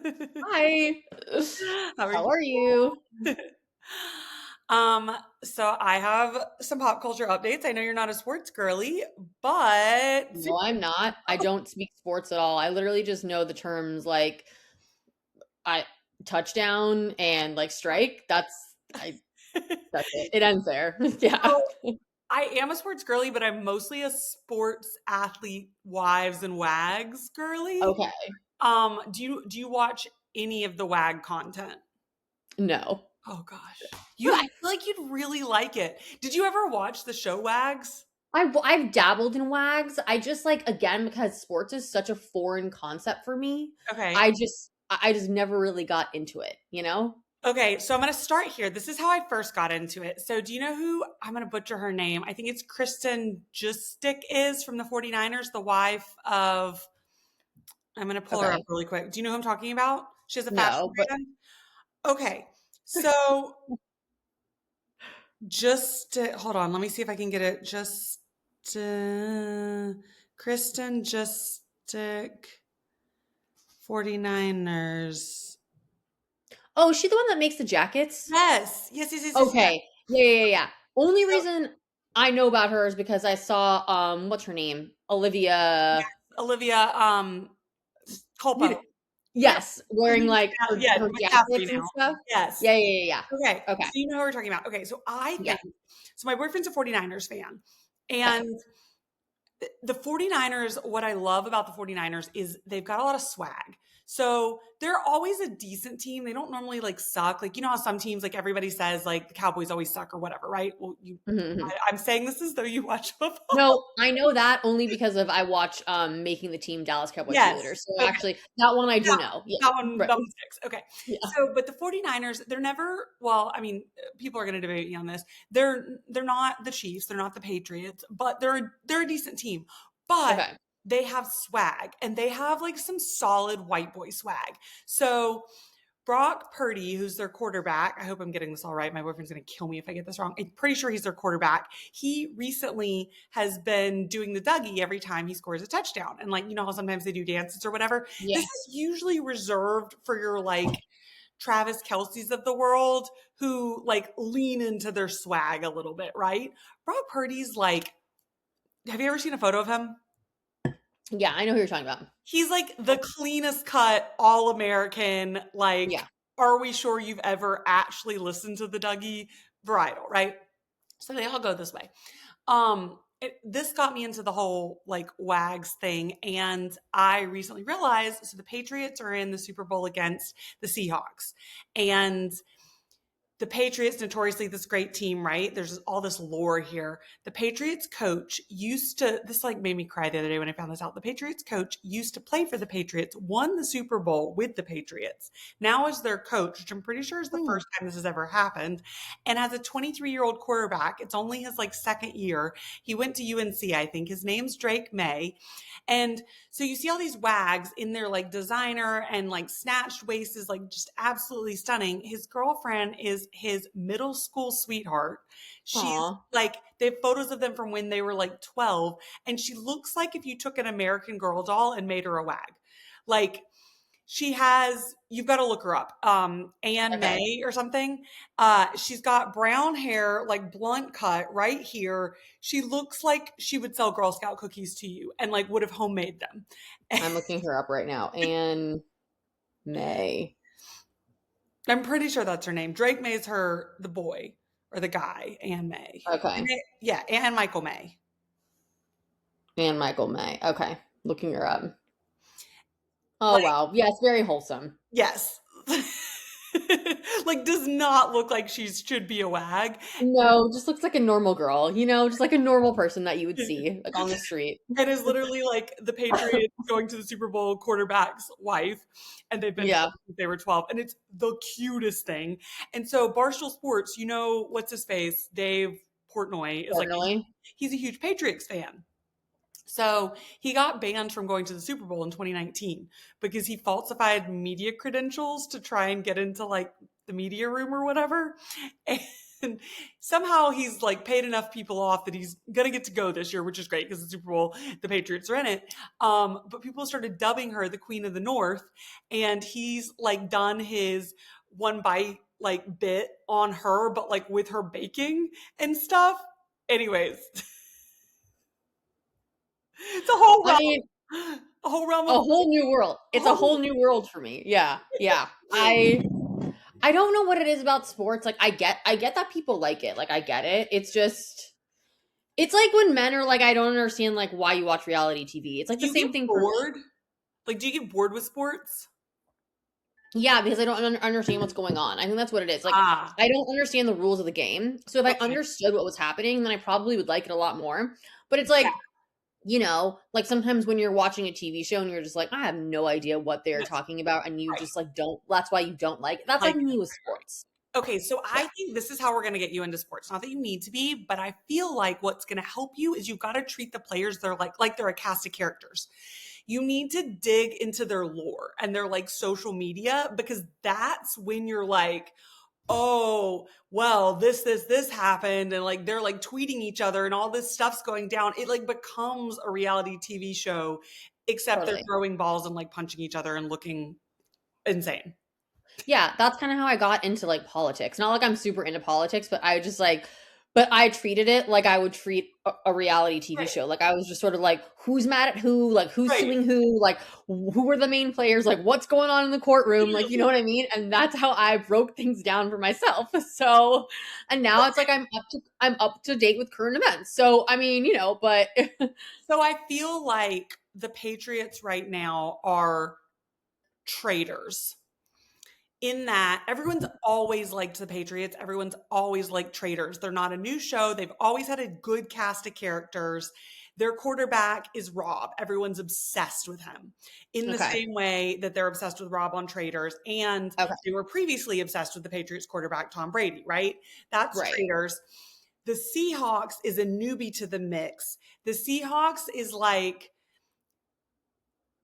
Hi. How are How you? are you? So I have some pop culture updates. I know you're not a sports girly, but No, I'm not. I don't speak sports at all. I literally just know the terms like I touchdown and like strike. That's it. It ends there. Yeah. so I am a sports girly, but I'm mostly a sports athlete wives and wags girly. Okay. Do you watch any of the wag content? No. Oh gosh. I feel like you'd really like it. Did you ever watch the show Wags? I've dabbled in wags. I just like again because sports is such a foreign concept for me. Okay. I just never really got into it, you know? Okay, so I'm going to start here. This is how I first got into it. So, do you know who I'm going to butcher her name? I think it's Kristen Justick is from the 49ers, the wife of, I'm going to pull her up Okay. really quick. Do you know who I'm talking about? She has a fashion No, but brand. Okay, so hold on, let me see if I can get it. Kristen Justick 49ers. oh, is she the one that makes the jackets? Yes, yes, yes, yes, yes, yes. Okay. Yeah. Only So, reason I know about her is because I saw what's her name? yes, Olivia Olivia you know, Culpo. Yep. yes, wearing like Yeah, her McCaffrey jackets and now. stuff. Yes. Yeah. Okay. Okay. So you know who we're talking about. Okay. Yeah. So my boyfriend's a 49ers fan. And Okay. the 49ers, what I love about the 49ers is they've got a lot of swag. So they're always a decent team. They don't normally like suck. Like, you know how some teams, like everybody says, like the Cowboys always suck or whatever, right? Well, Mhm. I'm saying this as though you watch football. No, I know that only because of I watch Making the Team Dallas Cowboys Yes. cheerleaders. So Okay. actually that one I do That know. Yeah. that Right. one sticks. Okay. Yeah. So, but the 49ers, they're never, well, I mean, people are going to debate me on this. They're not the Chiefs, they're not the Patriots, but they're a decent team. But Okay. they have swag and they have like some solid white boy swag. So, Brock Purdy, who's their quarterback, I hope I'm getting this all right. My boyfriend's going to kill me if I get this wrong. I'm pretty sure he's their quarterback. He recently has been doing the Dougie every time he scores a touchdown. And like, you know how sometimes they do dances or whatever? Yeah. This is usually reserved for your like Travis Kelce's of the world who like lean into their swag a little bit, right? Brock Purdy's like, have you ever seen a photo of him? Yeah, I know who you're talking about. He's like the cleanest cut, all American. Like, Yeah. are we sure you've ever actually listened to the Dougie varietal, right? So they all go this way. This got me into the whole like wags thing, and I recently realized so the Patriots are in the Super Bowl against the Seahawks, and the Patriots, notoriously this great team, right? There's all this lore here. The Patriots coach used to, this like made me cry the other day when I found this out. The Patriots coach used to play for the Patriots, won the Super Bowl with the Patriots. Now is their coach, which I'm pretty sure is the Hmm. first time this has ever happened. And as a 23-year-old quarterback, it's only his like second year. He went to UNC, I think. His name's Drake May. And so you see all these wags in their like designer and like snatched waist is like just absolutely stunning. His girlfriend is his middle school sweetheart. She's Aw. like, they have photos of them from when they were like 12. And she looks like if you took an American Girl doll and made her a wag. Like, she has, you've got to look her up, Anne Okay. May or something. She's got brown hair, like blunt cut right here. She looks like she would sell Girl Scout cookies to you and like would have homemade them. I'm looking her up right now. Anne May. I'm pretty sure that's her name. Drake May's her, the boy or the guy, Anne May. Okay. Yeah, and Michael May. And Michael May. Okay. Looking her up. Oh Like, wow. Yes, very wholesome. yes. Like, does not look like she should be a wag. No, just looks like a normal girl, just like a normal person that you would see like on the street. And is literally like the Patriots going to the Super Bowl quarterback's wife, and they've been Yeah, together since they were 12, and it's the cutest thing. And so Barstool Sports, you know what's his face, Dave Portnoy is like definitely. he's a huge Patriots fan. So he got banned from going to the Super Bowl in 2019 because he falsified media credentials to try and get into like the media room or whatever. And somehow he's like paid enough people off that he's gonna get to go this year, which is great because the Super Bowl, the Patriots are in it. But people started dubbing her the Queen of the North, and he's like done his one bite like bit on her, but like with her baking and stuff. Anyways, it's I mean, a whole realm a of whole new world. a It's a whole whole new world for me. Yeah. Yeah. I don't know what it is about sports. Like I get that people like it. Like I get it. It's just it's like when men are like I don't understand like why you watch reality TV. It's like Do the you get same thing for me. bored? Like, do you get bored with sports? Yeah, because I don't understand what's going on. I think that's what it is. Like Ah, I don't understand the rules of the game. So if I okay. understood what was happening, then I probably would like it a lot more. But it's Yeah, like like sometimes when you're watching a TV show and you're just like, I have no idea what they're that's talking about, and you right. just like don't. That's why you don't like it. That's like Like, me with sports. okay, so Yeah, I think this is how we're going to get you into sports. Not that you need to be, but I feel like what's going to help you is you've got to treat the players they're like they're a cast of characters. You need to dig into their lore and their like social media because that's when you're like, oh, well, this happened. And like they're like tweeting each other and all this stuff's going down. It like becomes a reality TV show, except they're totally. throwing balls and like punching each other and looking insane. Yeah, that's kind of how I got into like politics. Not like I'm super into politics, but I just like, but I treated it like I would treat a reality TV Right. show. Like I was just sort of like, who's mad at who? Like who's Right. suing who? Like who are the main players? Like what's going on in the courtroom? Like you know Literally. what I mean? And that's how I broke things down for myself. So, and now it's like I'm up to date with current events. So I mean, but So I feel like the Patriots right now are traitors in that everyone's always liked the Patriots. Everyone's always liked traitors. They're not a new show. They've always had a good cast of characters. Their quarterback is Rob. Everyone's obsessed with him in the okay, same way that they're obsessed with Rob on Traitors. And okay, they were previously obsessed with the Patriots quarterback, Tom Brady, right? That's right. Traitors. The Seahawks is a newbie to the mix. The Seahawks is like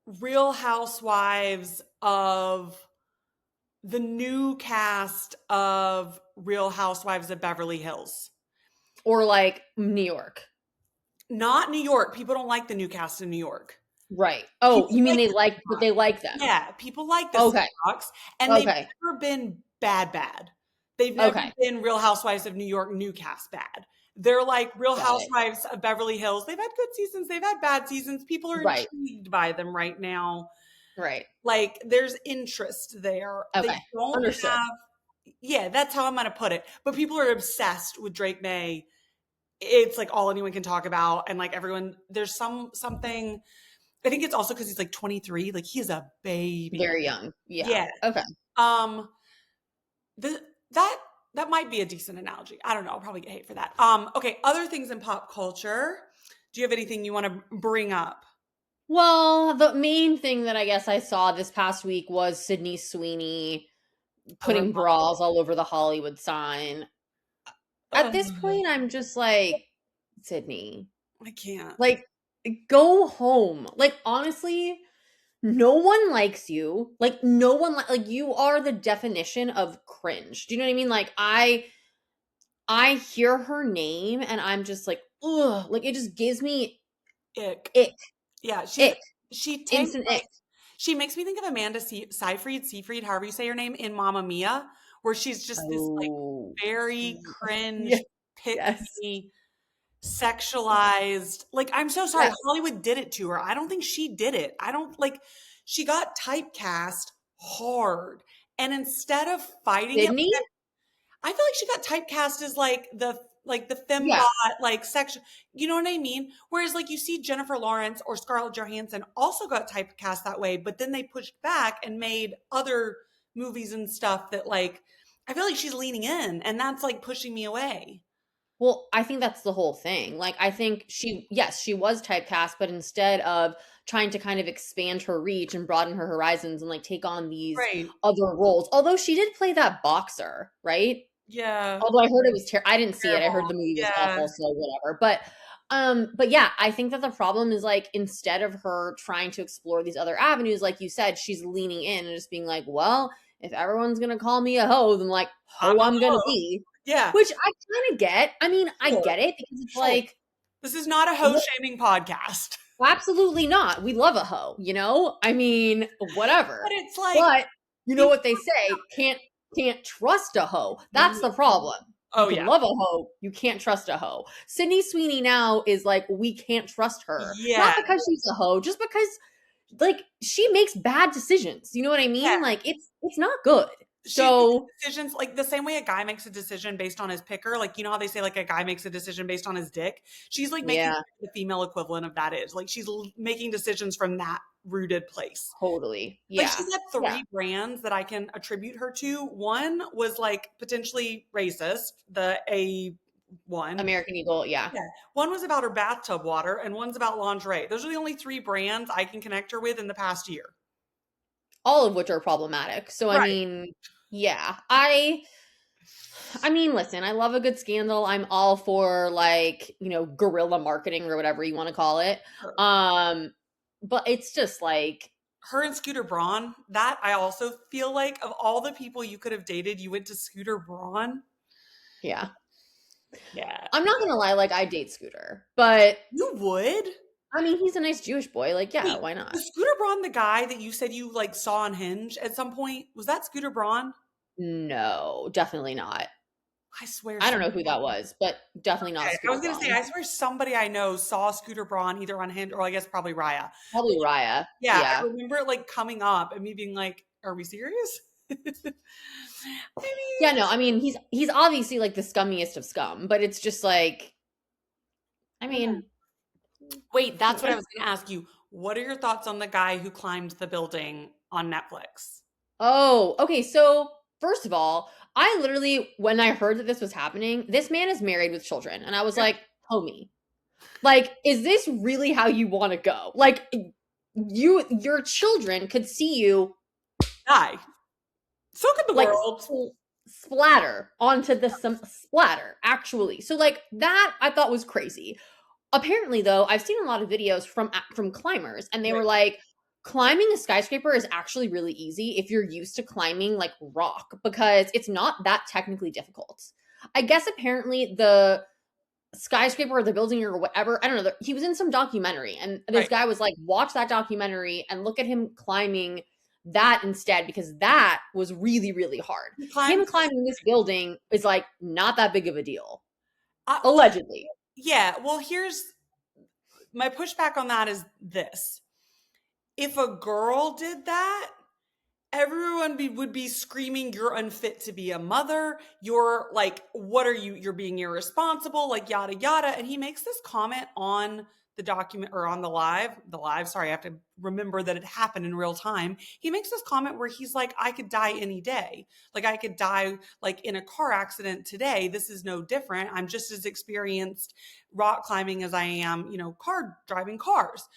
Real Housewives of the new cast of Real Housewives of Beverly Hills. Or like New York. Not New York. People don't like the new cast in New York. Right. Oh, People you mean like they the like, but they Seahawks. like them. Yeah, people like the Okay. Seahawks, and they've Okay. never been bad, bad. They've never Okay. been Real Housewives of New York new cast bad. They're like Real Got it. Housewives of Beverly Hills. They've had good seasons. They've had bad seasons. People are Right. intrigued by them right now. Right. Like there's interest there. They Okay. don't Understood. have yeah, that's how I'm gonna put it. But people are obsessed with Drake May. It's like all anyone can talk about. And like everyone, there's something I think it's also because he's like 23. Like he is a baby. Very young. Yeah. Yeah. Okay. Um the, that that might be a decent analogy. I don't know. I'll probably get hate for that. Okay, other things in pop culture. Do you have anything you want to bring up? Well, the main thing that I guess I saw this past week was Sydney Sweeney I love putting bras all over the Hollywood sign. At this Hollywood. point, I'm just like, Sydney, I can't. like, go home. Like, honestly, no one likes you. Like, no one, like, you are the definition of cringe. Do you know what I mean? Like, I hear her name and I'm just like, ugh, like, it just gives me Ick. ick, Yeah, ick, she takes instant ick. she makes me think of Amanda Seyfried, however you say her name, in Mamma Mia, where she's just this like Oh, very yeah, cringe, yes. pick-me, sexualized. Like, I'm so sorry, Yes. Hollywood did it to her. I don't think she did it. I don't like she got typecast hard. And instead of fighting it, Sydney? I feel like she got typecast as like the fembot, Yeah. like section. You know what I mean? Whereas like you see Jennifer Lawrence or Scarlett Johansson also got typecast that way, but then they pushed back and made other movies and stuff that like I feel like she's leaning in, and that's like pushing me away. Well, I think that's the whole thing. Like, I think yes, she was typecast, but instead of trying to kind of expand her reach and broaden her horizons and like take on these Right. other roles, although she did play that boxer, right? Yeah. Although I heard it was terrible. I didn't see it. I Terrible. heard the movie was Yeah. awful, so whatever. But yeah, I think that the problem is like instead of her trying to explore these other avenues, like you said, she's leaning in and just being like, well, if everyone's gonna call me a hoe, then like I'm hoe a I'm gonna hoe. be. Yeah. which I kind of get. I mean, I Sure. get it because it's Sure. like, This is not a hoe shaming podcast. absolutely not. We love a hoe, you know? I mean, But whatever. it's like, But you know be- what they say, can't trust a hoe. That's the problem. You oh can yeah. love a hoe, you can't trust a hoe. Sydney Sweeney now is like, we can't trust her. Yeah. Not because she's a hoe, just because like she makes bad decisions. You know what I Yeah. mean? Like it's not good. She makes So decisions like the same way a guy makes a decision based on his picker. Like, you know how they say like a guy makes a decision based on his dick? She's like making yeah, the female equivalent of that is. Like she's making decisions from that rooted place. totally. Like Yeah. she's had Yeah. 3 brands that I can attribute her to. One was like potentially racist, the A one. American Eagle, yeah. Yeah. One was about her bathtub water and one's about lingerie. Those are the only 3 brands I can connect her with in the past year. All of which are problematic. So I Right. mean, yeah. I mean, listen, I love a good scandal. I'm all for like, you know, guerrilla marketing or whatever you want to call it. Her. But it's just like, Her and Scooter Braun, that I also feel like of all the people you could have dated, you went to Scooter Braun. yeah. Yeah. I'm not gonna lie, like I date Scooter, but You would? I mean, he's a nice Jewish boy. Like, yeah, Wait, why not? was Scooter Braun the guy that you said you like saw on Hinge at some point? Was that Scooter Braun? No, definitely not. I swear. I don't know who that was, but definitely not Okay, I Scooter was gonna say, Braun. I swear somebody I know saw Scooter Braun either on Hinge or I guess probably Raya. Probably Raya. Yeah, I Yeah. remember it like coming up and me being like, "Are we serious?" I Yeah, mean, no, I mean he's obviously like the scummiest of scum, but it's just like I mean wait, that's what I was gonna ask you. What are your thoughts on the guy who climbed the building on Netflix? oh, okay, so first of all, I literally when I heard that this was happening, this man is married with children, and I was Yep. like, homie, like, is this really how you want to go? Like your children could see you Guy. So could the like world. splatter onto the some splatter actually. So like that I thought was crazy. Apparently though, I've seen a lot of videos from climbers and they Right. were like climbing a skyscraper is actually really easy if you're used to climbing like rock because it's not that technically difficult. I guess apparently the skyscraper or the building or whatever, I don't know, he was in some documentary and this Right. guy was like watch that documentary and look at him climbing that instead because that was really really hard. He Him climbed. climbing this building is like not that big of a deal Well, allegedly. yeah. Well, here's my pushback on that is this. If a girl did that, everyone would be screaming, "You're unfit to be a mother. You're like, what are you? You're being irresponsible, like yada yada." And he makes this comment on the document or on the live. Sorry, I have to remember that it happened in real time. He makes this comment where he's like, "I could die any day. Like I could die like in a car accident today. This is no different. I'm just as experienced rock climbing as I am, you know, car driving cars."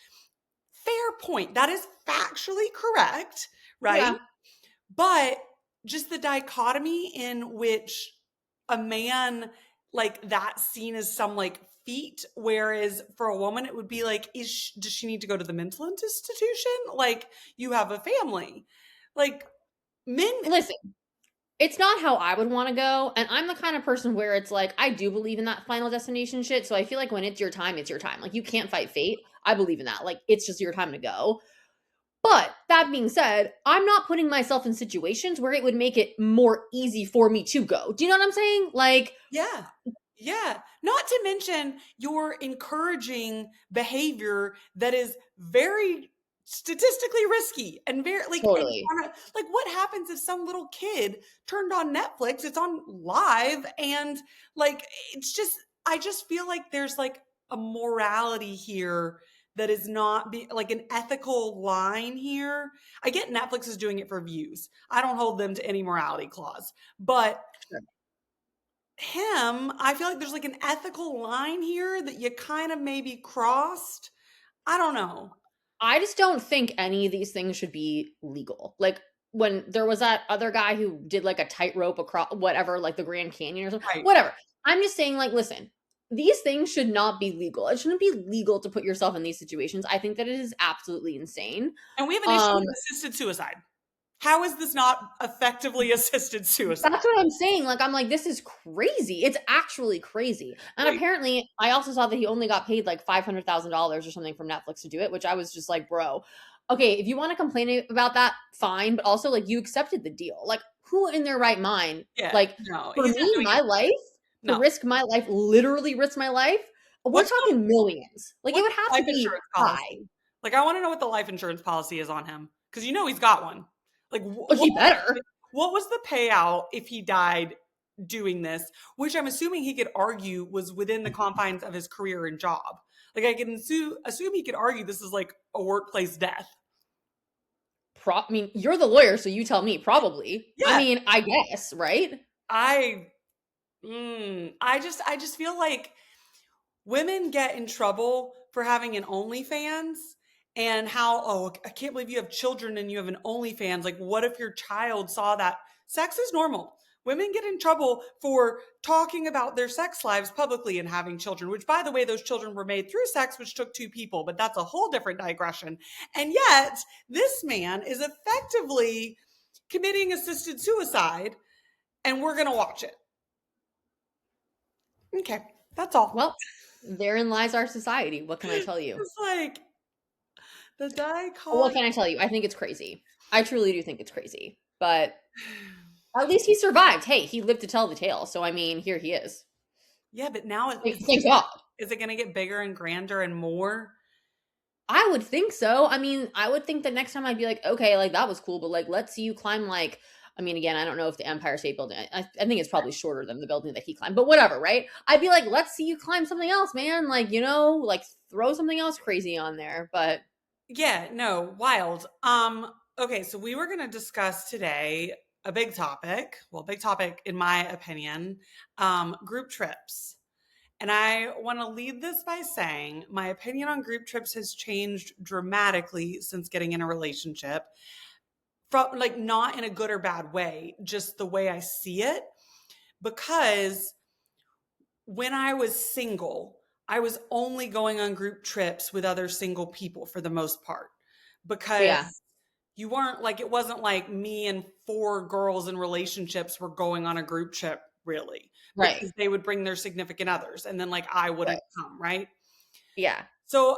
Fair point. That is factually correct, right? Yeah. But just the dichotomy in which a man like that seen as some like feat, whereas for a woman it would be like, does she need to go to the mental institution? Like you have a family, like men. Listen, it's not how I would want to go. And I'm the kind of person where it's like, I do believe in that final destination shit. So I feel like when it's your time, it's your time. Like, you can't fight fate. I believe in that. Like, it's just your time to go. But that being said, I'm not putting myself in situations where it would make it more easy for me to go. Do you know what I'm saying? Like, Yeah. Yeah. Not to mention you're encouraging behavior that is very statistically risky and very like totally. like what happens if some little kid turned on Netflix, it's on live and like it's just I just feel like there's like a morality here that is not like an ethical line here. I get Netflix is doing it for views. I don't hold them to any morality clause. But Sure. him, I feel like there's like an ethical line here that you kind of maybe crossed. I don't know. I just don't think any of these things should be legal. Like, when there was that other guy who did like a tightrope across whatever, like the Grand Canyon or something, Right. whatever. I'm just saying, like, listen, these things should not be legal. It shouldn't be legal to put yourself in these situations. I think that it is absolutely insane. And we have an issue with assisted suicide. How is this not effectively assisted suicide? That's what I'm saying. Like, I'm like, this is crazy. It's actually crazy. And Right. apparently, I also saw that he only got paid like $500,000 or something from Netflix to do it, which I was just like, bro, okay, if you want to complain about that, fine. But also, like, you accepted the deal. Like, who in their right mind, Yeah. like, No, for he's not me, doing my it. life, to No. risk my life, literally risk my life, we're What's the talking millions. Like, it what's would the have to life be insurance high. policy? Like, I want to know what the life insurance policy is on him because you know he's got one. Like, Well, he better. what was the payout if he died doing this? Which I'm assuming he could argue was within the confines of his career and job. Like, I can assume he could argue this is like a workplace death. I mean, you're the lawyer, so you tell me. Probably. I Yeah, mean, I guess, right? I, I just feel like women get in trouble for having an OnlyFans and how, oh, I can't believe you have children and you have an OnlyFans. Like, what if your child saw that? Sex is normal. Women get in trouble for talking about their sex lives publicly and having children, which, by the way, those children were made through sex, which took two people, but that's a whole different digression. And yet, this man is effectively committing assisted suicide, and we're going to watch it. Okay, that's all. Well, therein lies our society. What can I tell you? It's like the What dichotomy. can I tell you? I think it's crazy. I truly do think it's crazy. But at least he survived. Hey, he lived to tell the tale. So I mean, here he is. Yeah, but now Thank God. is it going to get bigger and grander and more? I would think so. I mean, I would think that next time I'd be like, okay, like that was cool, but like let's see you climb like I mean, again, I don't know if the Empire State Building, I think it's probably shorter than the building that he climbed, but whatever, right? I'd be like, let's see you climb something else, man. Like, like throw something else crazy on there. But Yeah, no, wild. Okay, so we were going to discuss today a big topic. Well, big topic in my opinion, group trips. And I want to lead this by saying my opinion on group trips has changed dramatically since getting in a relationship. From like not in a good or bad way, just the way I see it because when I was single, I was only going on group trips with other single people for the most part because yeah, you weren't like, it wasn't like me and four girls in relationships were going on a group trip really right, because they would bring their significant others and then like I right, wouldn't come, right? yeah. So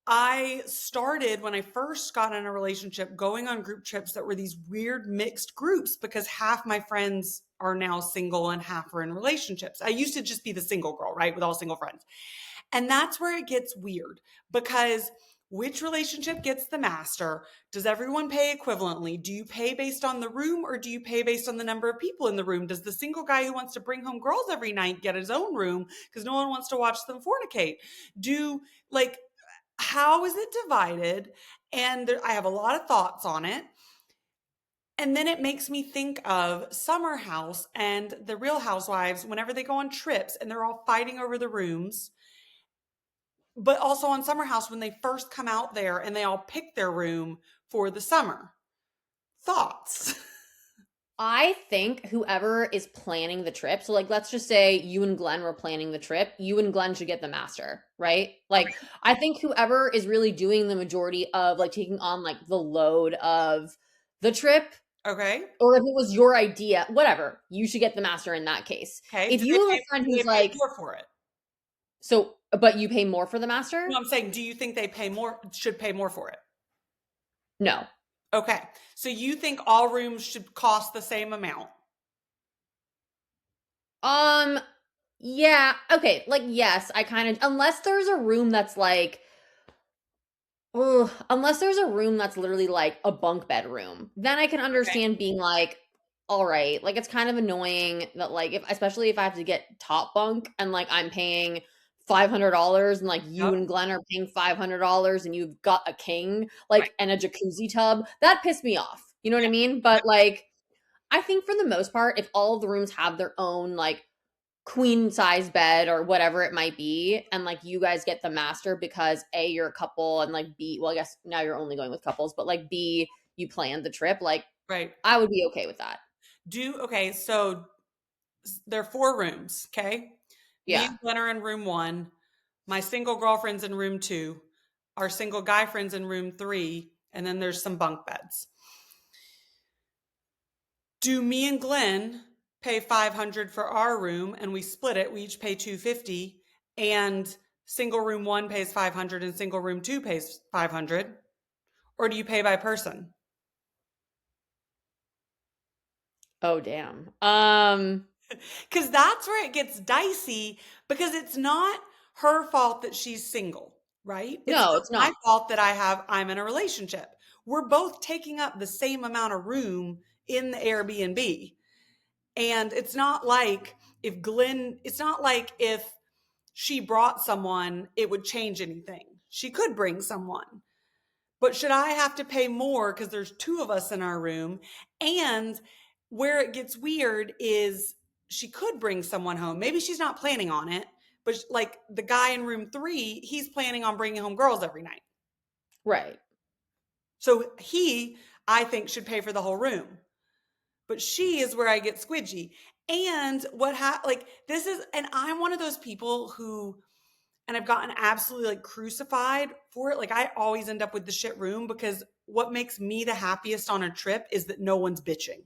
I started when I first got in a relationship going on group trips that were these weird mixed groups because half my friends are now single and half are in relationships. I used to just be the single girl, right? With all single friends. And that's where it gets weird because which relationship gets the master? Does everyone pay equivalently? Do you pay based on the room or do you pay based on the number of people in the room? Does the single guy who wants to bring home girls every night get his own room because no one wants to watch them fornicate? Do like how is it divided? And I have a lot of thoughts on it. And then it makes me think of Summer House and the Real Housewives whenever they go on trips and they're all fighting over the rooms. But also on Summer House when they first come out there and they all pick their room for the summer. Thoughts? I think whoever is planning the trip, so like let's just say you and Glenn were planning the trip, you and Glenn should get the master, right? Like I think whoever is really doing the majority of like taking on like the load of the trip, Okay. or if it was your idea, whatever, you should get the master in that case. Okay. If you have a friend Do they who's pay like, more for it? so, but you pay more for the master? No, I'm saying, do you think they pay more, should pay more for it? No. Okay. So you think all rooms should cost the same amount? Um, yeah, okay, like yes, I kind of unless there's a room that's like ugh, unless there's a room that's literally like a bunk bed room, then I can Okay. understand being like, all right, like it's kind of annoying that like if especially if I have to get top bunk and like I'm paying $500 and like you Yep. and Glenn are paying $500 and you've got a king Right. like and a jacuzzi tub, that pissed me off. You know what I mean? But like I think for the most part, if all of the rooms have their own like queen size bed or whatever it might be, and like you guys get the master because A, you're a couple, and like B, well, I guess now you're only going with couples, but like B, you planned the trip, like Right. I would be okay with that. Okay, so there are four rooms, okay? Me Yeah. and Glenn are in room one. My single girlfriend's in room two. Our single guy friend's in room three. And then there's some bunk beds. Do me and Glenn pay 500 for our room and we split it? We each pay 250 and single room 1 pays 500 and single room 2 pays 500? Or do you pay by person? Oh damn. Because that's where it gets dicey because it's not her fault that she's single, right? It's No, not it's my not. fault that I'm in a relationship. We're both taking up the same amount of room in the Airbnb. And it's not like if she brought someone, it would change anything. She could bring someone. But should I have to pay more because there's two of us in our room? And where it gets weird is she could bring someone home. Maybe she's not planning on it, but like the guy in room 3, he's planning on bringing home girls every night. Right. So he, I think, should pay for the whole room. But she is where I get squidgy. And and I'm one of those people who, and I've gotten absolutely like crucified for it. Like I always end up with the shit room because what makes me the happiest on a trip is that no one's bitching.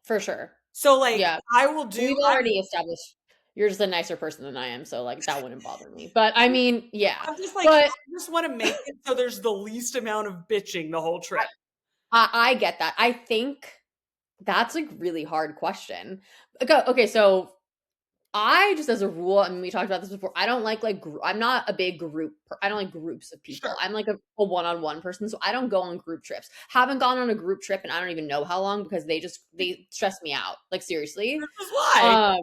For sure. So like Yeah. I will do, We've already established you're just a nicer person than I am, so like that wouldn't bother me. But I mean, yeah. I'm just like, But I just want to make it so there's the least amount of bitching the whole trip. I get that. I think that's a really hard question. Okay, so I just as a rule, I mean, we talked about this before. I don't I'm not a big I don't like groups of people. Sure. I'm like a one-on-one person, so I don't go on group trips. Haven't gone on a group trip, and I don't even know how long because they stress me out. Like seriously. This is why.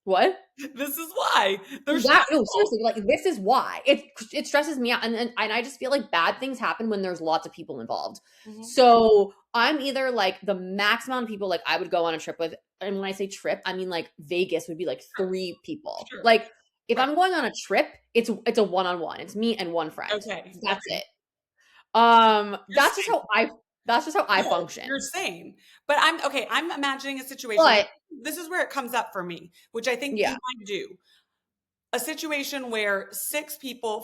What? This is why. They're No, stressful. seriously, like this is why it stresses me out, and I just feel like bad things happen when there's lots of people involved. Mhm. So I'm either like the max amount of people like I would go on a trip with, and when I say trip, I mean like Vegas would be like 3 people. Sure. Like if Right. I'm going on a trip, it's a one-on-one. It's me and one friend. Okay. That's Okay. it. You're That's just sane. that's just how I No, function. you're sane. But I'm imagining a situation. But This is where it comes up for me, which I think you yeah, might do. A situation where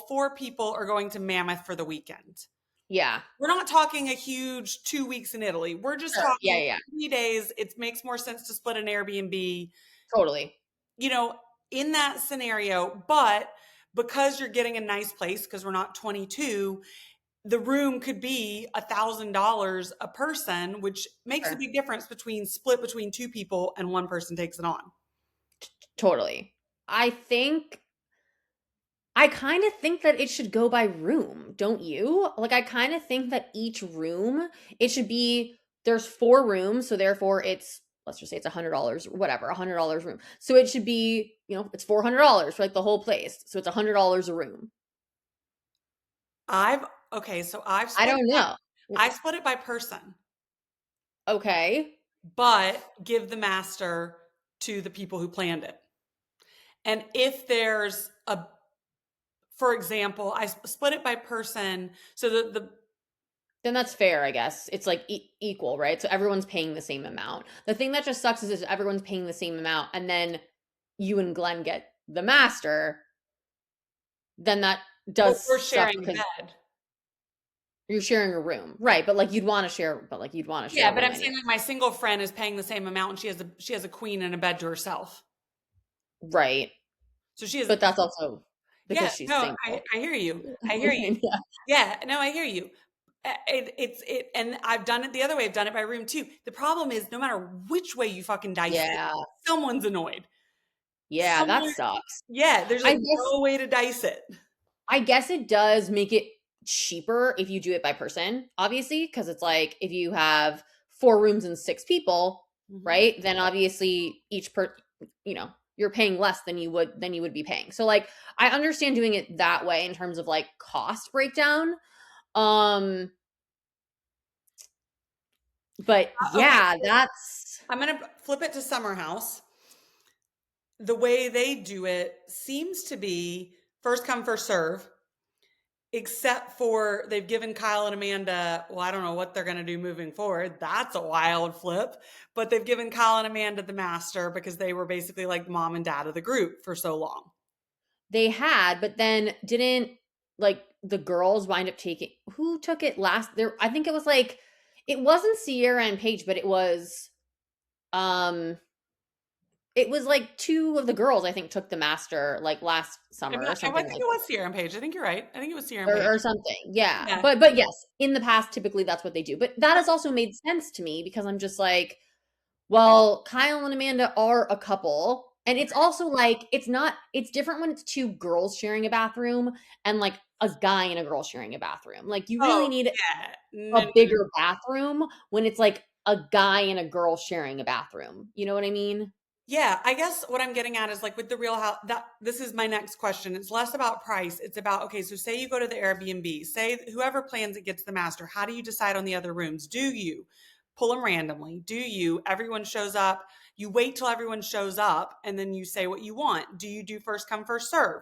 4 people are going to Mammoth for the weekend. yeah, We're not talking a huge 2 weeks in Italy. We're just sure, yeah, talking yeah, 3 days. It makes more sense to split an Airbnb, totally. you know, in that scenario. But because you're getting a nice place, because we're not 22, the room could be $1,000 a person, which makes a Sure. big difference between split between 2 people and one person takes it on. Totally. I think I kind of think that it should go by room, don't you? Like I kind of think that each room, it should be there's 4 rooms, so therefore it's let's just say it's $100, whatever, $100 room. So it should be, it's $400 for like the whole place. So it's $100 a room. I've okay, so I don't know. I split it by person, Okay. but give the master to the people who planned it. And if there's a for example, I split it by person so that the Then that's fair, I guess. It's like equal, right? So everyone's paying the same amount. The thing that just sucks is everyone's paying the same amount and then you and Glenn get the master, then that well, does we're suck sharing a because bed. you're sharing a room, right? But like you'd want to share Yeah, a but room I'm anyway, saying like my single friend is paying the same amount and she has a queen and a bed to herself. right? So she has But that's also yeah, because she's no, single. I hear you. I hear you. Yeah, Yeah, no, I hear you. And I've done it the other way. I've done it by room too. The problem is, no matter which way you fucking dice it, yeah, someone's annoyed. yeah. That Someone, sucks. yeah. There's I like guess no way to dice it. I guess it does make it cheaper if you do it by person, obviously, because it's like if you have 4 rooms and 6 people, Mhm. right? Then obviously you're paying less than you would be paying. So like I understand doing it that way in terms of like cost breakdown. Um but Okay, yeah, so that's I'm gonna flip it to Summer House. The way they do it seems to be first come first serve. Except for they've given Kyle and Amanda, well, I don't know what they're going to do moving forward. That's a wild flip. But they've given Kyle and Amanda the master because they were basically like mom and dad of the group for so long. they had, but then didn't like the girls wind up taking who took it last there I think it wasn't Sierra and Paige, but um it was like two of the girls I think took the master like last summer or I something think like it that. was Sierra and Paige. I think you're right. I think it was Sierra and Paige. Or something. Yeah. Yeah. But yes, in the past typically that's what they do. But that has also made sense to me because I'm just like, well, Kyle and Amanda are a couple. And it's also like it's different when it's two girls sharing a bathroom and like a guy and a girl sharing a bathroom. Like you really Oh, need yeah. a No, no, no. bigger bathroom when it's like a guy and a girl sharing a bathroom. You know what I mean? Yeah, I guess what I'm getting at is like with the real house, that this is my next question. It's less about price. It's about, okay, so say you go to the Airbnb, say whoever plans it gets the master. How do you decide on the other rooms? Do you pull them randomly? Do you, everyone shows up, you wait till everyone shows up and then you say what you want? Do you do first come, first serve?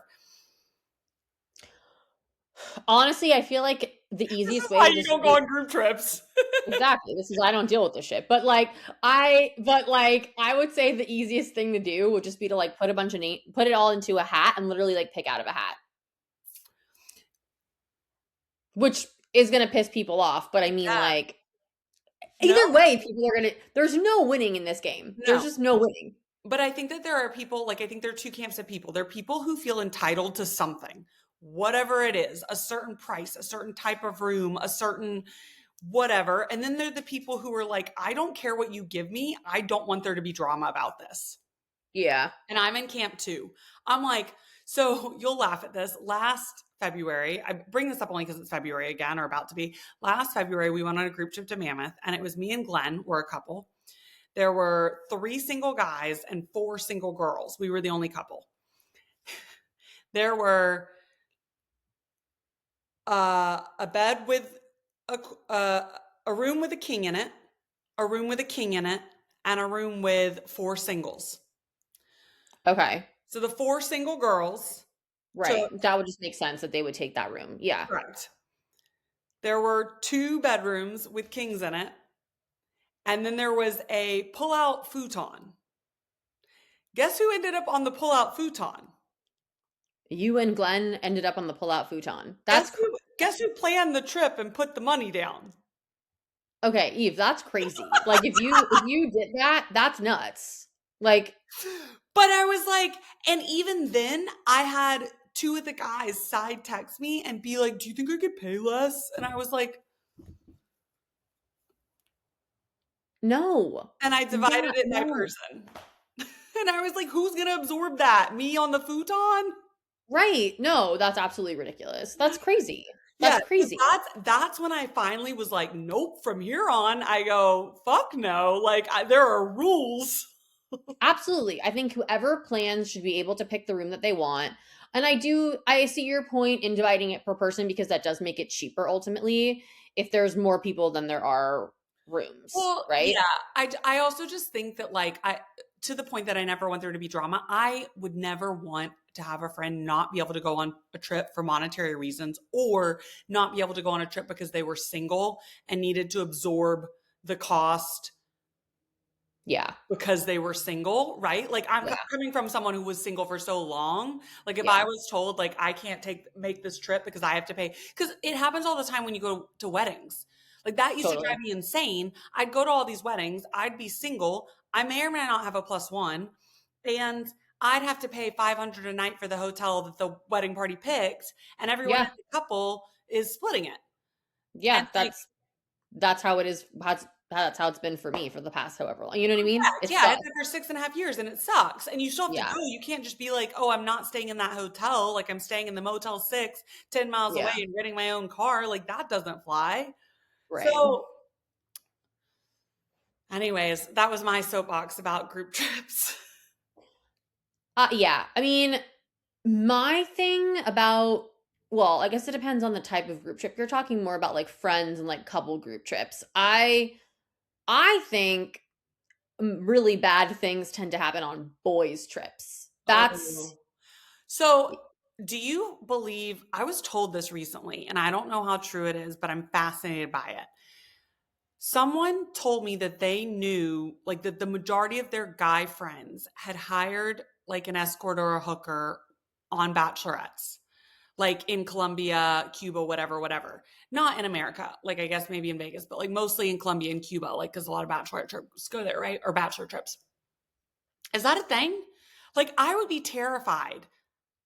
Honestly, I feel like the This is easiest why way you just don't go on group trips. exactly. This is I don't deal with this shit. But like I would say the easiest thing to do would just be to like put a bunch of put it all into a hat and literally like pick out of a hat. Which is going to piss people off, but I mean Yeah. like No, either way people are going to there's no winning in this game. There's no. just no winning. But I think that there are people, like, I think there are two camps of people. There are people who feel entitled to something, whatever it is, a certain price, a certain type of room, a certain whatever. And then there are the people who are like, I don't care what you give me. I don't want there to be drama about this. Yeah. And I'm in camp two. I'm like, so you'll laugh at this. Last February, I bring this up only because it's February again or about to be. Last February, we went on a group trip to Mammoth, and it was me and Glenn, we're a couple. There were 3 single guys and 4 single girls. We were the only couple. There were a bed with a room with a king in it, a room with a king in it, and a room with 4 singles. Okay. So the 4 single girls Right. took, That would just make sense that they would take that room. Yeah. correct. There were 2 bedrooms with kings in it, and then there was a pull-out futon. Guess who ended up on the pull-out futon? You and Glenn ended up on the pull-out futon. Guess who planned the trip and put the money down? Okay, Eve, that's crazy. Like if you did that, that's nuts. Like But I was like, and even then, I had 2 of the guys side text me and be like, "Do you think I could pay less?" And I was like, no. and I Yeah, divided it by no. person. And I was like, "Who's gonna absorb that? Me on the futon?" Right. No, that's absolutely ridiculous. That's crazy. Yeah, That's so crazy. that's when I finally was like, "Nope." From here on, I go, "Fuck no!" Like there are rules. Absolutely. I think whoever plans should be able to pick the room that they want. And I see your point in dividing it per person because that does make it cheaper ultimately if there's more people than there are rooms, Well, right? yeah, I also just think that like I to the point that I never want there to be drama. I would never want to have a friend not be able to go on a trip for monetary reasons or not be able to go on a trip because they were single and needed to absorb the cost Yeah. because they were single, right? Like I'm Yeah. coming from someone who was single for so long. Like if I Yeah. was told like I can't make this trip because I have to pay cuz it happens all the time when you go to weddings. Like that used to drive Totally. me insane. I'd go to all these weddings, I'd be single, I may or may not have a plus one, and I'd have to pay 500 a night for the hotel that the wedding party picked, and everyone in Yeah. the couple is splitting it. And Yeah, like that's how it is. That's how it's been for me for the past however long. You know what I mean? It yeah, sucks. it's been for 6.5 years and it sucks. And you still have to Yeah. go. You can't just be like, oh, I'm not staying in that hotel. Like I'm staying in the Motel 6, 10 miles away Yeah. and renting my own car. Like that doesn't fly. Right. So, anyways, that was my soapbox about group trips. Yeah. I mean, my thing about well, I guess it depends on the type of group trip. You're talking more about like friends and like couple group trips. I think really bad things tend to happen on boys trips. That's Oh. So, do you believe? I was told this recently, and I don't know how true it is, but I'm fascinated by it. Someone told me that they knew, like, that the majority of their guy friends had hired like an escort or a hooker on bachelorettes. like in Colombia, Cuba, whatever, whatever. Not in America, like I guess maybe in Vegas, but like mostly in Colombia and Cuba, like because a lot of bachelorette trips go there, right? Or bachelor trips. Is that a thing? Like I would be terrified.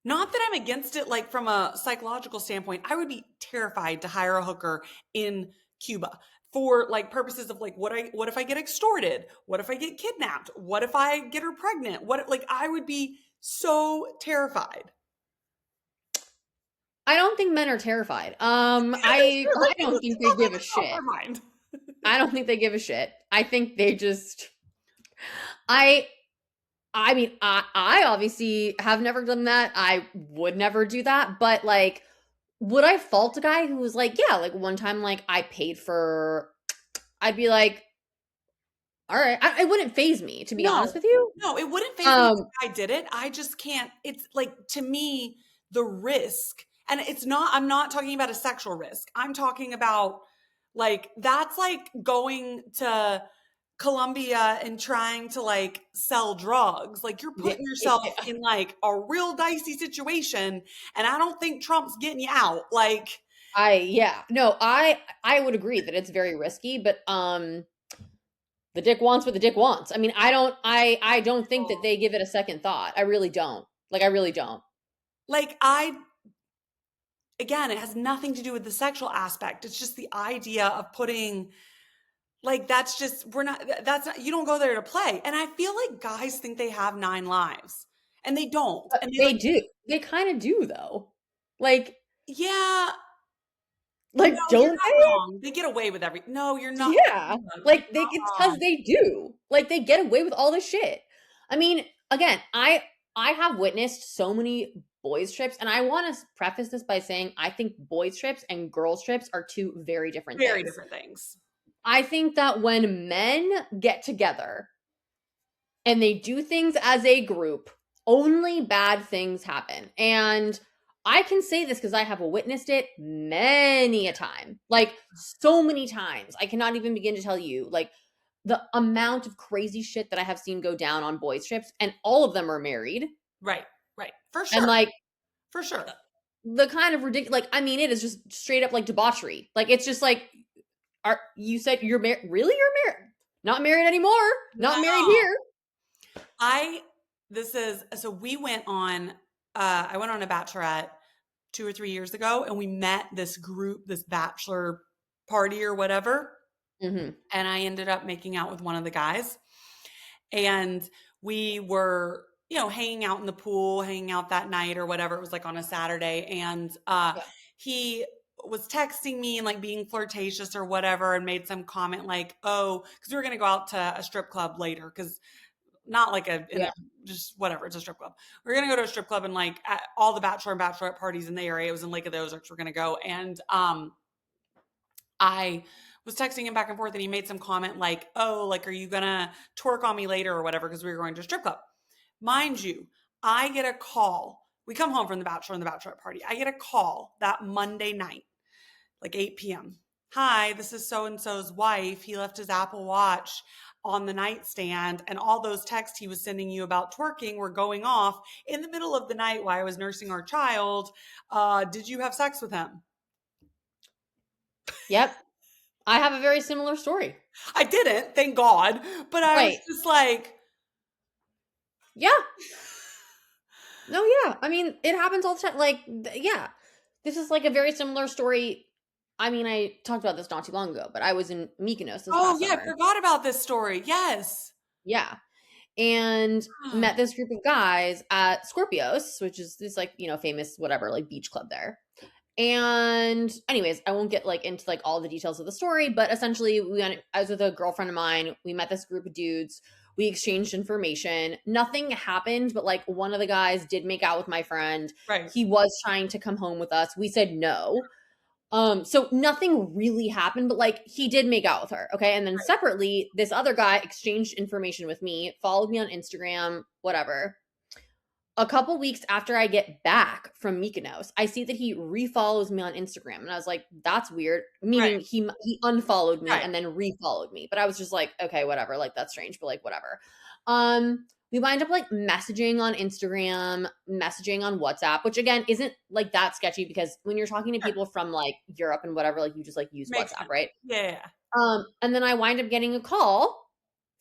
Not that I'm against it, like from a psychological standpoint, I would be terrified to hire a hooker in Cuba for like purposes of like what if I get extorted? What if I get kidnapped? What if I get her pregnant? What like I would be so terrified. I don't think men are terrified. I Like, don't think they not give like a it's off shit. their mind. I don't think they give a shit. I think they just I I mean, I obviously have never done that. I would never do that, but like would I fault a guy who was like, yeah, like one time like I paid for I'd be like, all right. It wouldn't phase me, to be honest No, with you. no, it wouldn't phase me Um, if I did it. I just can't. It's like to me, the risk, and it's not, I'm not talking about a sexual risk. I'm talking about like that's like going to Colombia and trying to like sell drugs. Like you're yeah, putting yourself in like a real dicey situation, and I don't think Trump's getting you out. Like, yeah. No, I would agree that it's very risky, but the dick wants what the dick wants. I mean, I don't think that they give it a second thought. I really don't. Like I really don't. like I again, it has nothing to do with the sexual aspect. It's just the idea of putting like that's just we're not that's not you don't go there to play. And I feel like guys think they have 9 lives and they don't. And they They like do. They kind of do though. Like yeah, no, you're don't not wrong. They get away with every no, you're not Yeah. you're Like they not it's cuz wrong. they do. Like they get away with all this shit. I mean, again, I have witnessed so many boys trips and I want to preface this by saying I think boys trips and girls trips are two very different Very things. different things. I think that when men get together and they do things as a group, only bad things happen. And I can say this because I have witnessed it many a time. Like so many times. I cannot even begin to tell you like the amount of crazy shit that I have seen go down on boys trips and all of them are married. Right, right. For And sure. like For sure. the kind of ridiculous like I mean it is just straight up like debauchery. Like it's just like are you said you're married? Really, you're married? Not married anymore. Not married No. here. I this is so we went on I went on a bachelorette 2 or 3 years ago and we met this group, this bachelor party or whatever. Hmm. And I ended up making out with one of the guys. And we were, hanging out in the pool, hanging out that night or whatever. It was like on a Saturday. And Yeah. he was texting me and like being flirtatious or whatever and made some comment like, oh, because we were going to go out to a strip club later because not like in Yeah. a just whatever, it's a strip club. We're gonna go to a strip club and like at all the bachelor and bachelorette parties in the area. It was in Lake of the Ozarks. We're gonna go. And I was texting him back and forth and he made some comment like, oh, like, are you gonna twerk on me later or whatever? Because we were going to a strip club. Mind you, I get a call. We come home from the bachelor and the bachelorette party. I get a call that Monday night, like 8 p.m. Hi, this is so and so's wife. He left his Apple Watch on the nightstand, and all those texts he was sending you about twerking were going off in the middle of the night while I was nursing our child. Did you have sex with him? Yep. I have a very similar story. I didn't, thank God. But I was Right. just like, Yeah. No, yeah. I mean, it happens all the time. Like, yeah. This is like a very similar story. I mean, I talked about this not too long ago, but I was in Mykonos this oh past yeah, I summer. forgot about this story. Yes. Yeah. And met this group of guys at Scorpios, which is this like, famous whatever, like beach club there. And anyways, I won't get like into like all the details of the story, but essentially I was with a girlfriend of mine. We met this group of dudes. We exchanged information. Nothing happened, but like one of the guys did make out with my friend. Right. He was trying to come home with us. We said no. So nothing really happened, but like he did make out with her. Okay. And then separately, this other guy exchanged information with me, followed me on Instagram, whatever. A couple weeks after I get back from Mykonos, I see that he refollows me on Instagram, and I was like, "That's weird." Right. Meaning he unfollowed me Right. and then refollowed me. But I was just like, "Okay, whatever. Like that's strange, but like whatever." Um, we wind up like messaging on Instagram, messaging on WhatsApp, which again isn't like that sketchy because when you're talking to Sure. people from like Europe and whatever, like you just like use Makes WhatsApp, sense. right? Yeah. And then I wind up getting a call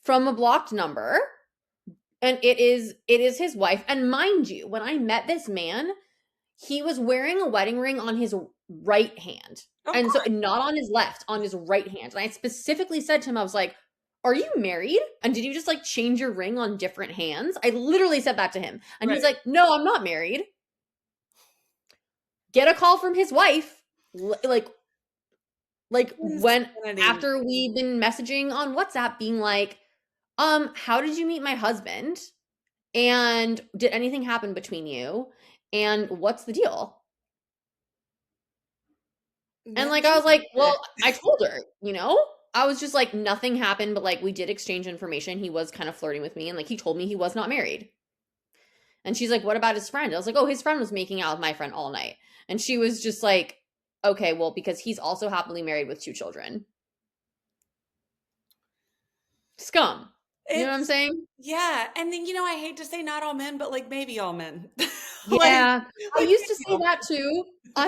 from a blocked number, and it is his wife. And mind you, when I met this man, he was wearing a wedding ring on his right hand. Of And so course. not on his left, on his right hand. And I specifically said to him, I was like, "Are you married? And did you just like change your ring on different hands?" I literally said that to him. And he's Right. like, "No, I'm not married." Get a call from his wife like when Insanity. after we've been messaging on WhatsApp being like, how did you meet my husband? And did anything happen between you? And what's the deal?" And, Men like, I lose was like, it. "Well," I told her, you know? I was just like, "Nothing happened, but, like, we did exchange information." He was kind of flirting with me, and, like, he told me he was not married. And she's like, "What about his friend?" I was like, "Oh, his friend was making out with my friend all night." And she was just like, "Okay, well, because he's also happily married with 2 children." Scum. You know what I'm It's saying? yeah, and then, I hate to say not all men, but, like, maybe all men. Like Yeah. I used to maybe say all that too.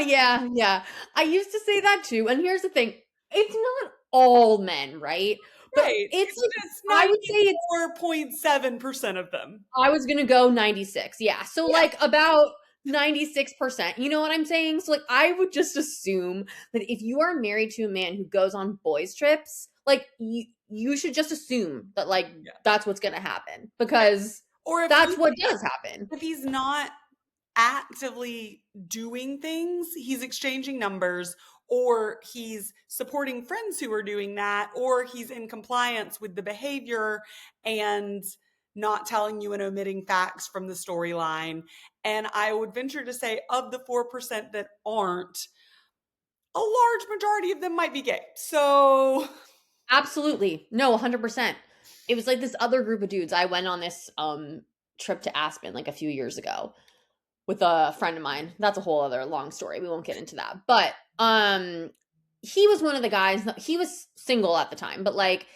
Yeah, yeah. I used to say that too, and here's the thing, it's not all men, right? But right. it's like It's I would say it's 94.7% of them. I was gonna go 96. Yeah. So Yeah, like about 96%. You know what I'm saying? So like I would just assume that if you are married to a man who goes on boys trips, like you should just assume that like yeah, that's what's gonna happen right. because Or that's what does happen. if he's not actively doing things, he's exchanging numbers, or he's supporting friends who are doing that, or he's in compliance with the behavior and not telling you and omitting facts from the storyline. And I would venture to say, of the 4% that aren't, a large majority of them might be gay. So, Absolutely. No, 100%. It was like this other group of dudes. I went on this trip to Aspen like a few years ago with a friend of mine. That's a whole other long story. We won't get into that. But he was one of the guys he was single at the time, but like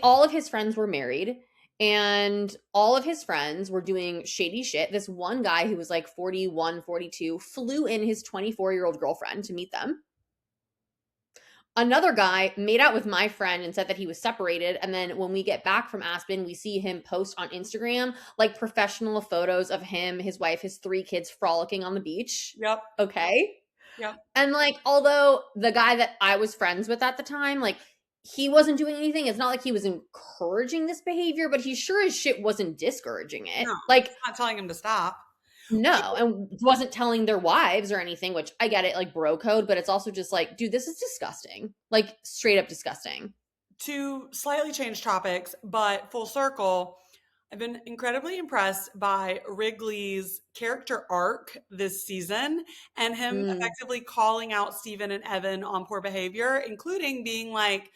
all of his friends were married and all of his friends were doing shady shit. This one guy who was like 41, 42 flew in his 24-year-old girlfriend to meet them. Another guy made out with my friend and said that he was separated. And then when we get back from Aspen, we see him post on Instagram like professional photos of him, his wife, his 3 kids frolicking on the beach. yep, Okay. yep. And like, although the guy that I was friends with at the time, like, he wasn't doing anything. It's not like he was encouraging this behavior, but he sure as shit wasn't discouraging it. No, Like, I'm not telling him to stop. no, and wasn't telling their wives or anything, which I get it, like bro code, but it's also just like, dude, this is disgusting. Like straight up disgusting. To slightly change topics, but full circle, I've been incredibly impressed by Wrigley's character arc this season and him Mm. effectively calling out Steven and Evan on poor behavior, including being like,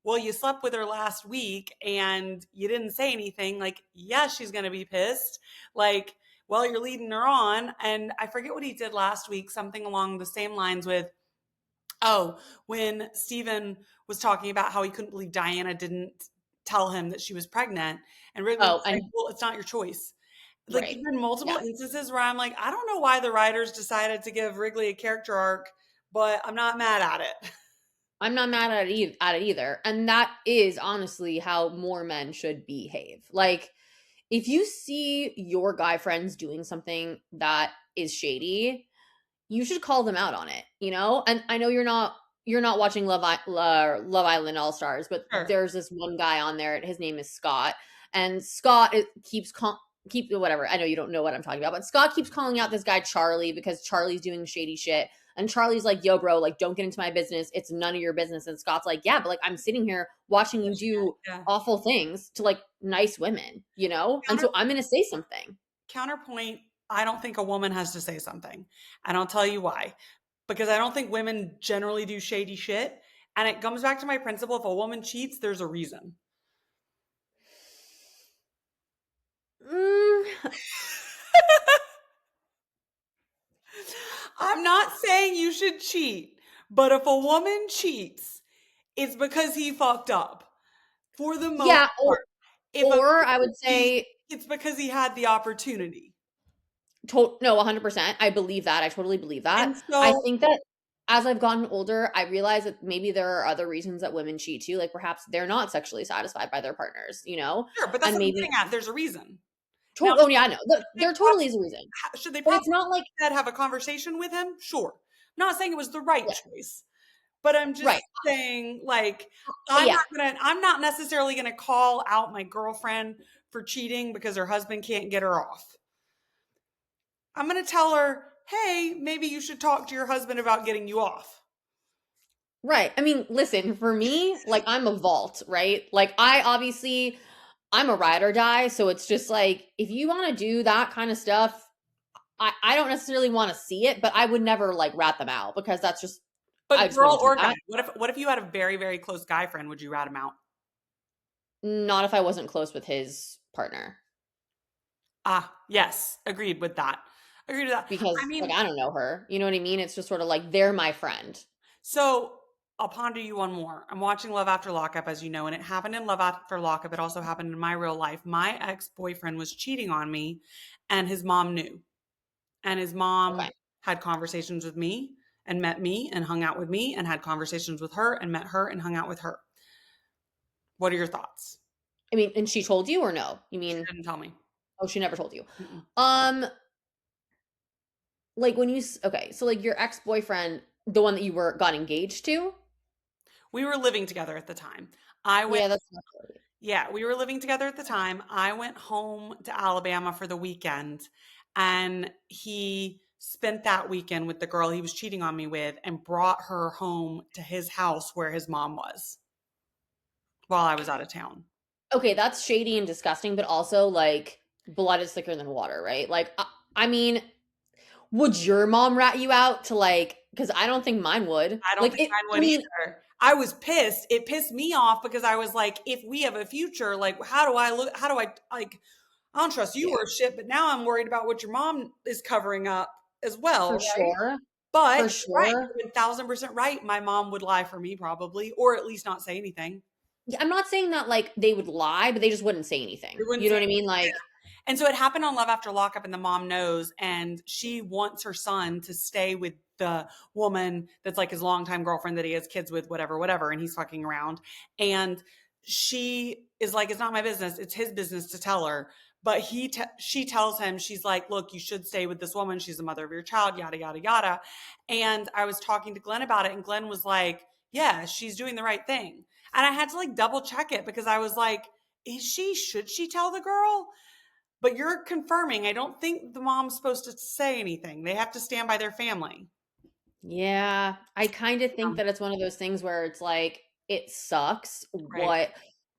well, you slept with her last week and you didn't say anything. Like, yeah, she's going to be pissed. Like, well, you're leading her on. And I forget what he did last week, something along the same lines with, oh, when Steven was talking about how he couldn't believe Diana didn't tell him that she was pregnant, and Wrigley Oh, was like, and well, it's not your choice. Like, right. there's been multiple Yeah. instances where I'm like, I don't know why the writers decided to give Wrigley a character arc, but I'm not mad at it. I'm not mad at it either. And that is honestly how more men should behave. Like, if you see your guy friends doing something that is shady, you should call them out on it, you know? And I know you're not watching Love Island All Stars, but Sure. there's this one guy on there. His name is Scott, and Scott keep whatever. I know you don't know what I'm talking about, but Scott keeps calling out this guy Charlie because Charlie's doing shady shit. And Charlie's like, "Yo, bro, like, don't get into my business. It's none of your business." And Scott's like, "Yeah, but like, I'm sitting here watching you do Yeah. awful things to like nice women, you know? And Counter- so I'm gonna say something." Counterpoint, I don't think a woman has to say something. And I'll tell you why. Because I don't think women generally do shady shit. And it comes back to my principle, if a woman cheats, there's a reason. Mm, I'm not saying you should cheat, but if a woman cheats, it's because he fucked up for the most yeah, or part. if a Or I would he, say, it's because he had the opportunity. no, 100%. I believe that. I totally believe that. And I so, think that as I've gotten older, I realize that maybe there are other reasons that women cheat too. Like perhaps they're not sexually satisfied by their partners, you know? sure, but that's And what I'm maybe, getting at. There's a reason. Now, oh yeah, I know. should they There totally is a reason. should they But probably it's not like, have a conversation with him? Sure. I'm not saying it was the right yeah, choice, but I'm just right. saying, like, Yeah, I'm not necessarily gonna call out my girlfriend for cheating because her husband can't get her off. I'm gonna tell her, hey, maybe you should talk to your husband about getting you off. right. I mean, listen, for me, like I'm a vault, right? Like I'm a ride or die. So it's just like, if you want to do that kind of stuff, I don't necessarily want to see it, but I would never like rat them out because that's just, I But just girl wouldn't do or guy, that. what if you had a very, very close guy friend? Would you rat him out? Not if I wasn't close with his partner Ah, yes, agreed with that. Agreed with that. I because like mean, I don't know her. You know what I mean? It's just sort of like they're my friend. so I'll ponder you one more. I'm watching Love After Lockup, as you know, and it happened in Love After Lockup. It also happened in my real life. My ex boyfriend was cheating on me, and his mom knew. And his mom Okay. had conversations with me and met me and hung out with me and had conversations with her and met her and hung out with her. What are your thoughts? I mean, and she told you or no? You She mean, didn't tell me. oh, she never told you. Mm-mm. Um, like when okay, so like your ex-boyfriend, the one that you got engaged to? We were living together at the time. I went Yeah, that's not really. Yeah, we were living together at the time. I went home to Alabama for the weekend, and he spent that weekend with the girl he was cheating on me with and brought her home to his house where his mom was while I was out of town. Okay, that's shady and disgusting, but also like blood is thicker than water, right? Like I mean, would your mom rat you out to like, because I don't think mine would. I don't Like think it, mine I would mean, either. I was pissed. It pissed me off because I was like, if we have a future, like, how do I look? How do I, like, I don't trust you yeah, or shit, but now I'm worried about what your mom is covering up as well, for right? sure. But For you're right, sure. you're 1000% right. My mom would lie for me probably, or at least not say anything. Yeah, I'm not saying that like they would lie, but they just wouldn't say They anything. wouldn't You know say what I mean? yeah. Like, And so it happened on Love After Lockup, and the mom knows, and she wants her son to stay with the woman that's like his longtime girlfriend that he has kids with, whatever, whatever, and he's fucking around. And she is like, "It's not my business; it's his business to tell her." But she tells him, she's like, "Look, you should stay with this woman. She's the mother of your child, yada yada yada." And I was talking to Glenn about it, and Glenn was like, "Yeah, she's doing the right thing." And I had to like double check it because I was like, should she tell the girl? But you're confirming. I don't think the mom's supposed to say anything. They have to stand by their family. yeah, I kind of think Um, that it's one of those things where it's like it sucks right. what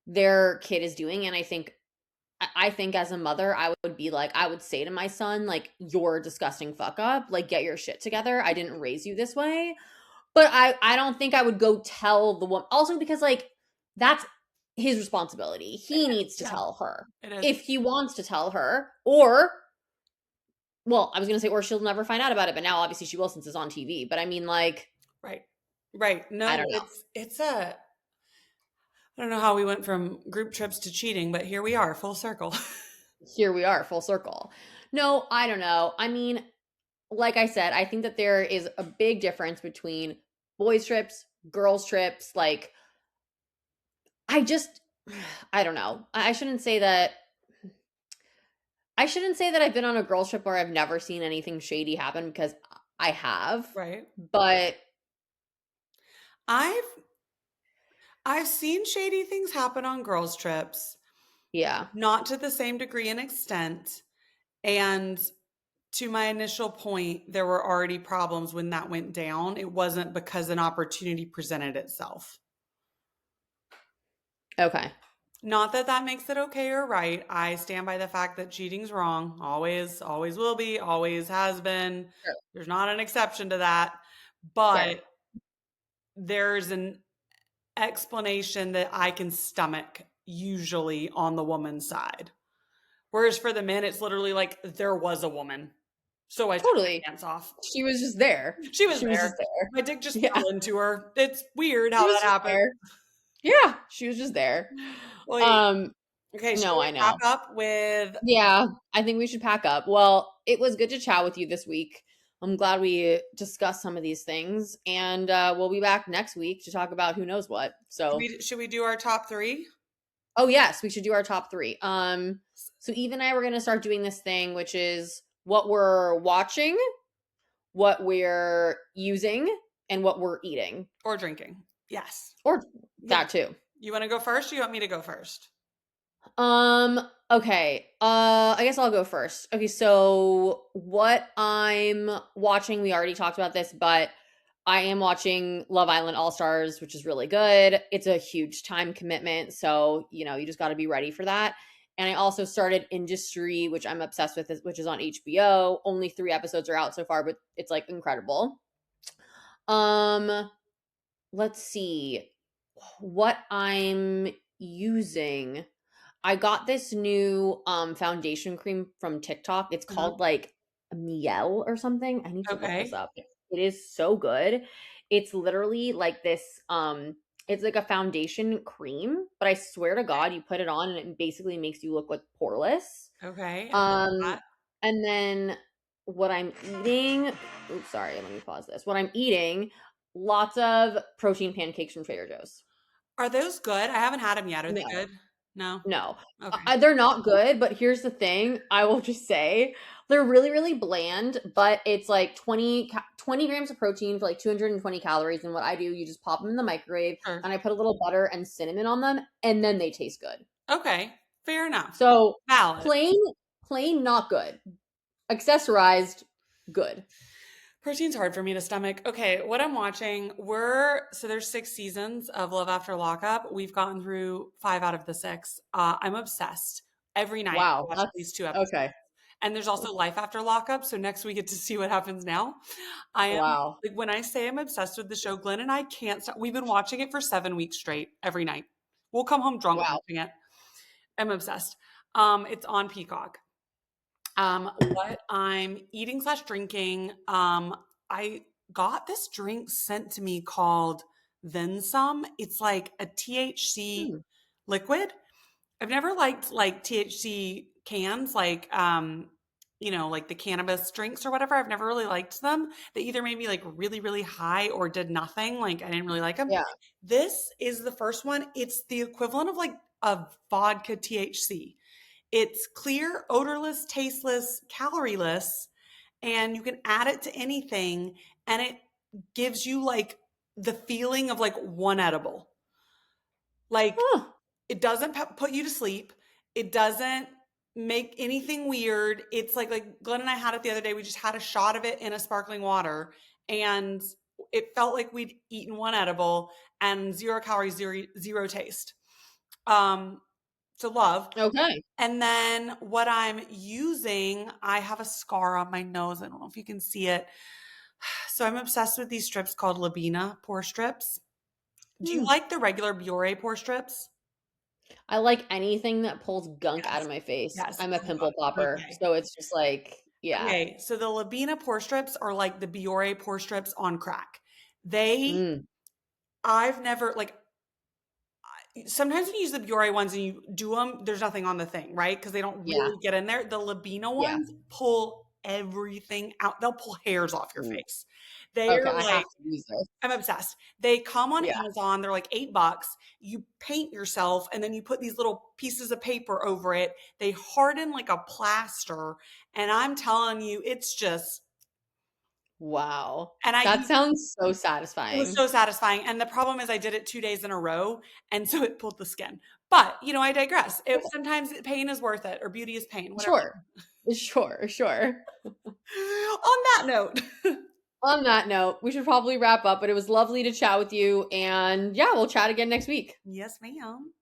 their kid is doing, and I think as a mother, I would be like, I would say to my son, like, you're a disgusting fuck up. Like, get your shit together. I didn't raise you this way. But I don't think I would go tell the woman. Also, because like that's his responsibility. He needs to Yeah, tell her it is. if he wants to tell her, or well, I was gonna say, or she'll never find out about it. But now, obviously, she will since it's on TV. But I mean, like, Right. Right. I No, don't know. it's a I don't know how we went from group trips to cheating, but here we are, full circle. Here we are, full circle. No, I don't know. I mean, like I said, I think that there is a big difference between boys trips, girls trips. Like, I just, I don't know. I shouldn't say that. I shouldn't say that I've been on a girls trip where I've never seen anything shady happen because I have. Right. But I've I've seen shady things happen on girls' trips, yeah, not to the same degree and extent. And to my initial point, there were already problems when that went down. It wasn't because an opportunity presented itself. okay, Not that that makes it okay or right. I stand by the fact that cheating's wrong. Always, always will be, always has been. sure, There's not an exception to that. fair, But there's an explanation that I can stomach usually on the woman's side. Whereas for the men, it's literally like there was a woman. So I took totally. my pants off. She was just there. She was She was there. just there. My dick just Yeah, fell into her. It's weird she how was that just happened. there. Yeah, she was just there. Like, Um, Okay, should No, we I wrap know. up with Yeah, I think we should pack up. Well, it was good to chat with you this week. I'm glad we discussed some of these things, and we'll be back next week to talk about who knows what. So, should we do our top 3? oh yes, we should do our top three. So Eve and I were gonna start doing this thing, which is what we're watching, what we're using, and what we're eating, Or drinking? Yes. or Yep. that too. You want to go first or you want me to go first? Okay. I guess I'll go first. Okay, so what I'm watching, we already talked about this, but I am watching Love Island All Stars, which is really good. It's a huge time commitment, so you just got to be ready for that. And I also started Industry, which I'm obsessed with, which is on HBO. Only 3 episodes are out so far, but it's like incredible. Um, let's see what I'm using. I got this new foundation cream from TikTok. It's Uh-huh. called like Miel or something. I need to look this Okay. up. It is so good. It's literally like this it's like a foundation cream, but I swear to God, you put it on and it basically makes you look like poreless. Okay. I love Um that. and then what I'm eating, oops, sorry, let me pause this. What I'm eating, lots of protein pancakes from Trader Joe's. Are those good? I haven't had them yet. Are they No. good? No. No. Okay. They're not good, but here's the thing, I will just say, they're really, really bland, but it's like 20 grams of protein for like 220 calories, and what I do, you just pop them in the microwave, Sure. and I put a little butter and cinnamon on them, and then they taste good. Okay. Fair enough. So, Valid. plain plain not good. Accessorized, good. Protein's hard for me to stomach. Okay, what I'm watching, so there's 6 seasons of Love After Lockup. We've gotten through 5 out of the 6. I'm obsessed. Every night I Wow, watch at least that's 2 episodes. okay. And there's also Life After Lockup, so next we get to see what happens now. I am Wow. like when I say I'm obsessed with the show, Glenn and I can't stop. We've been watching it for 7 weeks straight every night. We'll come home drunk Wow. watching it. I'm obsessed. It's on Peacock. What I'm eating slash drinking, I got this drink sent to me called Then Some. It's like a THC Hmm. liquid. I've never liked like THC cans, like the cannabis drinks or whatever. I've never really liked them. They either made me like really, really high or did nothing. Like I didn't really like them. Yeah. This is the first one. It's the equivalent of like a vodka THC. It's clear, odorless, tasteless, calorieless, and you can add it to anything and it gives you like the feeling of like one edible. Like Huh. it doesn't put you to sleep. It doesn't make anything weird. It's like Glenn and I had it the other day. We just had a shot of it in a sparkling water and it felt like we'd eaten one edible and 0 calories, zero taste. So love. Okay. And then what I'm using, I have a scar on my nose. I don't know if you can see it. So I'm obsessed with these strips called Labina pore strips. Do you Hmm. like the regular Biore pore strips? I like anything that pulls gunk out Yes. of my face. Yes. I'm a Oh pimple God. popper, Okay. so it's just like, yeah. Okay. So the Labina pore strips are like the Biore pore strips on crack. They, Mm, I've never like sometimes when you use the Biore ones and you do them, there's nothing on the thing, right? Because they don't yeah, really get in there. The Labina yeah. ones pull everything out. They'll pull hairs off your Mm. face. They Okay, are I have like, to use this. I'm obsessed. They come on Yeah. Amazon. They're like $8. You paint yourself and then you put these little pieces of paper over it. They harden like a plaster. And I'm telling you, it's just, Wow. and I That use sounds so it was satisfying. so satisfying. And the problem is I did it 2 days in a row. And so it pulled the skin. But, I digress. Sometimes pain is worth it or beauty is pain, whatever. Sure. Sure, sure. On that note, On that note, we should probably wrap up, but it was lovely to chat with you, and yeah, we'll chat again next week. yes, ma'am.